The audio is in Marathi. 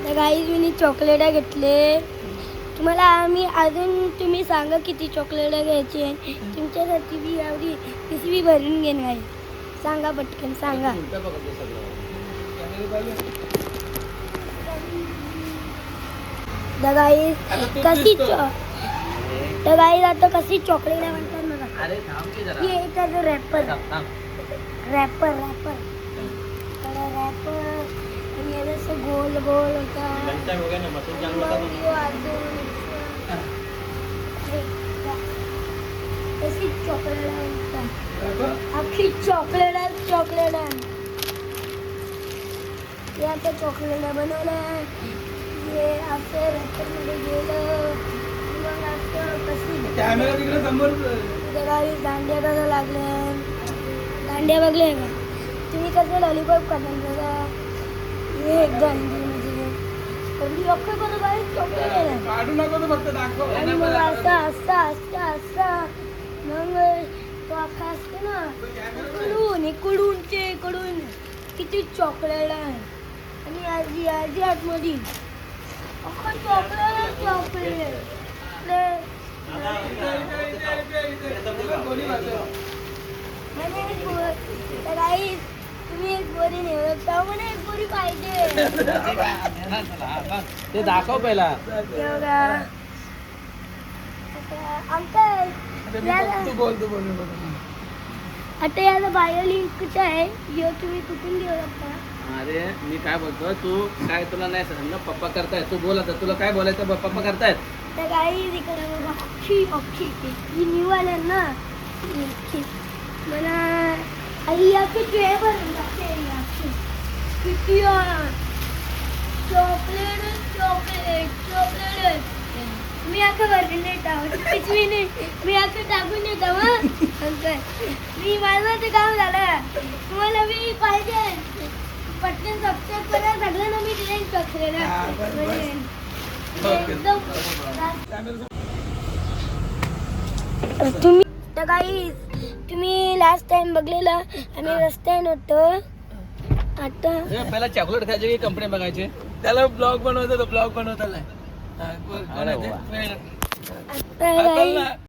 तर गाईज मी चॉकलेट घेतले. तुम्हाला आम्ही अजून तुम्ही सांगा किती चॉकलेट घ्यायची आहे. तुमच्यासाठी मी एवढी पिशवी भरून घेईन आहे. सांगा पटकन सांगा. तर गाईज कशी तर गाईज आता कशी चॉकलेट म्हणतात मला. हे एखादं रॅपर रॅपर रॅपर आणि असं गोल गोल होता. कशी चॉकलेट अख्खी चॉकलेट हे आता चॉकलेट बनवलं. हे असं रॅपरमध्ये गेलं मग असं कशी दांड्या कसं लागल्या. दांड्या बघले का तुम्ही कसं लॉलीपॉप करणार बघा. हे एकदम चॉकलेट आणि मग असं मग तो अख्खा असतो ना कडून किती चॉकलेट आहे. आणि आजी आतमध्ये अख्खं चॉकलेट तुम्ही एक बोरी नेवता म्हणे एक बोरी पाहिजे. ते दाखव पहिला. आता याला बायो लिंक कुठं आहे. तुम्ही कुठून घेऊ शकता. अरे मी काय बोलतो तू काय तुला नाही सांग पप्पा करतायत. तू बोल आता तुला काय बोलायचं पप्पा करतायत. तर काही इकडे बघा अख्खी ही न्यू आल्या ना मला आई अख्खी ट्रे भरून टाकते. किती चॉकलेट मी अख्खं भरून देत पिशवी नाही. मी अख्खं टाकून देतो अंकल. मी माझं ते काम झालं. तुम्हाला मी पाहिजे पटकन सबस्क्राईब करायला लागलं ना. मी ट्रेन चॉकलेट तुम्ही तर काही तुम्ही लास्ट टाइम बघलेला आम्ही रस्त्याने होतो. आता पहिला चॉकलेट खायचे की कंपनी बघायचे. त्याला ब्लॉग बनवतो. ब्लॉग बनवताना आता